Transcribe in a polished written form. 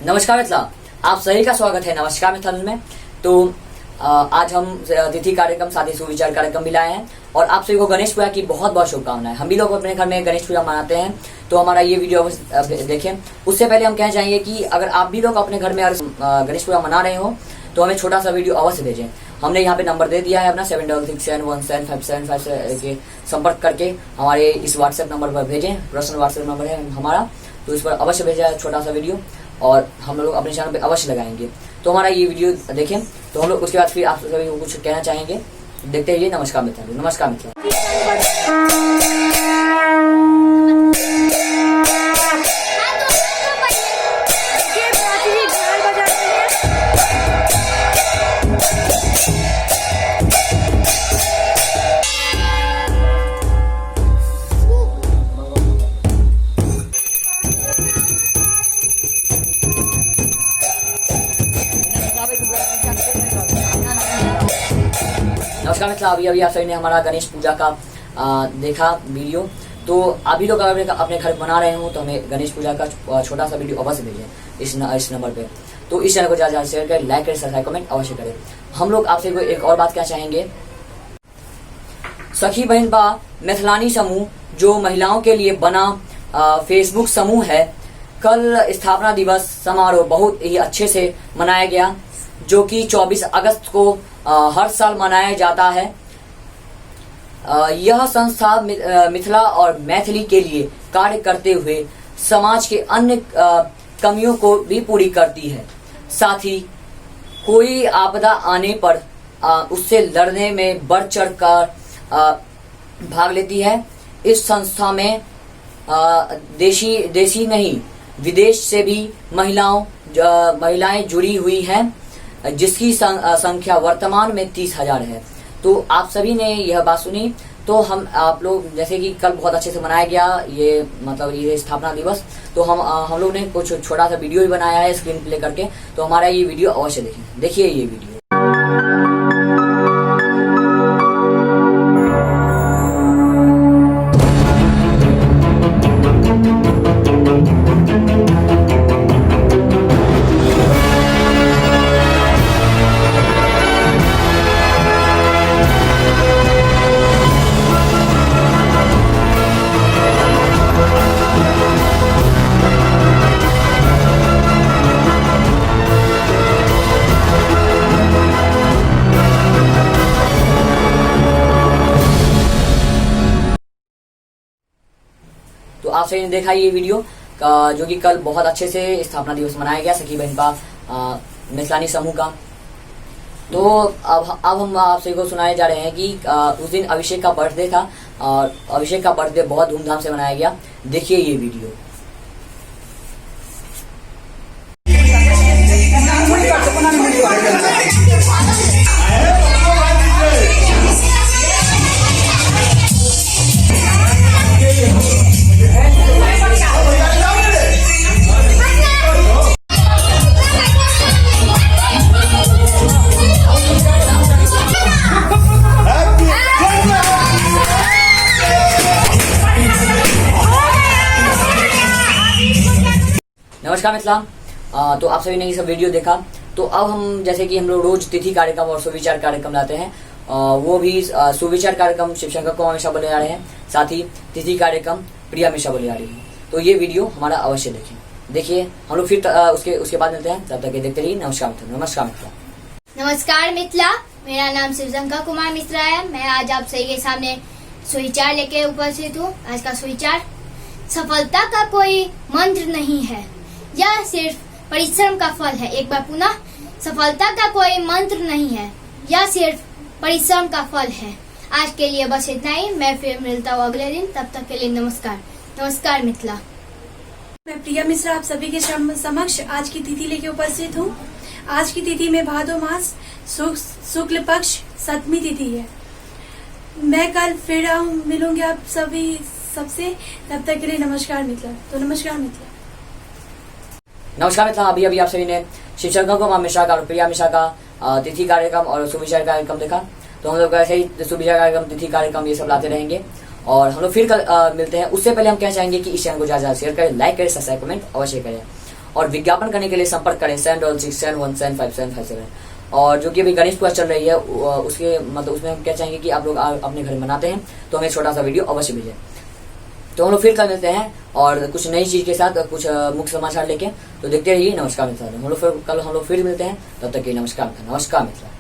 नमस्कार मित्रों, आप सभी का स्वागत है नमस्कार मित्रों में। तो आज हम तिथि कार्यक्रम साथ ही सुविचार कार्यक्रम भी लाए हैं और आप सभी को गणेश पूजा की बहुत बहुत शुभकामनाएं। हम भी लोग अपने घर में गणेश पूजा मनाते हैं, तो हमारा ये वीडियो देखें। उससे पहले हम कहना चाहेंगे कि अगर आप भी लोग अपने घर में गणेश पूजा मना रहे हो तो हमें छोटा सा वीडियो अवश्य भेजें। हमने यहाँ पे नंबर दे दिया है अपना 7667175755 के संपर्क करके हमारे इस व्हाट्सएप नंबर पर भेजें। पर्सनल व्हाट्सएप नंबर है हमारा, तो इस पर अवश्य भेजा छोटा सा वीडियो और हम लोग अपने चैनल पे अवश्य लगाएंगे। तो हमारा ये वीडियो देखें, तो हम लोग उसके बाद फिर आप सभी को कुछ कहना चाहेंगे। देखते रहिए। नमस्कार मित्रों। नमस्कार मित्रों। नमस्कार मित्रों, अभी आप सभी ने हमारा गणेश पूजा का देखा वीडियो। तो अभी लोग अगर अपने घर बना रहे हो तो हमें गणेश पूजा का छोटा सा वीडियो अवश्य भेजें इस नंबर पे। तो इस चैनल को ज़्यादा शेयर करें, लाइक करें, सब्सक्राइब कमेंट अवश्य करें। हम लोग आपसे एक और बात क्या चाहेंगे। सखी बहन बा मैथिलानी समूह जो महिलाओं के लिए बना फेसबुक समूह है, कल स्थापना दिवस समारोह बहुत ही अच्छे से मनाया गया, जो कि 24 अगस्त को हर साल मनाया जाता है। यह संस्था मिथिला और मैथिली के लिए कार्य करते हुए समाज के अन्य कमियों को भी पूरी करती है। साथ ही कोई आपदा आने पर उससे लड़ने में बढ़ चढ़ कर भाग लेती है। इस संस्था में देशी नहीं विदेश से भी महिलाएं जुड़ी हुई हैं, जिसकी संख्या वर्तमान में 30,000 है। तो आप सभी ने यह बात सुनी। तो हम आप लोग जैसे कि कल बहुत अच्छे से मनाया गया ये स्थापना दिवस, तो हम लोग ने कुछ छोटा सा वीडियो भी बनाया है स्क्रीन प्ले करके। तो हमारा ये वीडियो अवश्य देखें। देखिए ये वीडियो। तो आप सभी ने देखा ये वीडियो जो कि कल बहुत अच्छे से स्थापना दिवस मनाया गया सखी बहन का मैथिलानी समूह का। तो अब हम आप सभी को सुनाए जा रहे हैं कि उस दिन अभिषेक का बर्थडे था और अभिषेक का बर्थडे बहुत धूमधाम से मनाया गया। देखिए ये वीडियो। नमस्कार मित्रों, तो आप सभी ने ये सब वीडियो देखा। तो अब हम जैसे कि हम लोग रोज तिथि कार्यक्रम और सुविचार कार्यक्रम लाते हैं, वो भी सुविचार कार्यक्रम शिवशंकर को हमेशा बोले जा रहे हैं, साथ ही तिथि कार्यक्रम प्रिया हमेशा बोले जा रही है। तो ये वीडियो हमारा अवश्य देखें। देखिए हम लोग फिर उसके बाद मिलते हैं। तब तक देखते रहिए। नमस्कार मित्रों। नमस्कार मित्रों। नमस्कार मित्रा, मेरा नाम शिवशंकर कुमार मिश्रा है। मैं आज आप सभी के सामने सुविचार लेके उपस्थित हूँ। आज का सुविचार: सफलता का कोई मंत्र नहीं है, यह सिर्फ परिश्रम का फल है। एक बार पुनः, सफलता का कोई मंत्र नहीं है, यह सिर्फ परिश्रम का फल है। आज के लिए बस इतना ही। मैं फिर मिलता हूँ अगले दिन। तब तक के लिए नमस्कार। नमस्कार मिथिला। मैं प्रिया मिश्रा आप सभी के समक्ष आज की तिथि लेके उपस्थित हूँ। आज की तिथि में भादो मास शुक्ल पक्ष सप्तमी तिथि है। मैं कल फिर मिलूंगी आप सभी सबसे। तब तक के लिए नमस्कार मिथिला। तो नमस्कार मिथिला। नमस्कार मित्रों, अभी आप सभी ने शिवशंकर कुमार मिश्रा का और प्रिया मिश्रा का तिथि कार्यक्रम और सुविचार कार्यक्रम देखा। तो हम लोग ऐसे ही सुविचार कार्यक्रम, तिथि कार्यक्रम ये सब लाते रहेंगे। और हम लोग फिर कल मिलते हैं। उससे पहले हम क्या चाहेंगे कि इस चैनल को ज्यादा शेयर करें, लाइक करें, सब्सक्राइब कमेंट अवश्य करें। और विज्ञापन करने के लिए संपर्क करें 76671757557। और जो कि अभी गणेश पूजा चल रही है उसके मतलब उसमें हम क्या चाहेंगे कि आप लोग अपने घर में मनाते हैं तो हमें छोटा सा वीडियो अवश्य भेजें। तो हम लोग फिर कल मिलते हैं और कुछ नई चीज के साथ, कुछ मुख्य समाचार लेके। तो देखते रहिए नमस्कार मित्र। हम लोग फिर मिलते हैं, तब तक के लिए नमस्कार मित्र।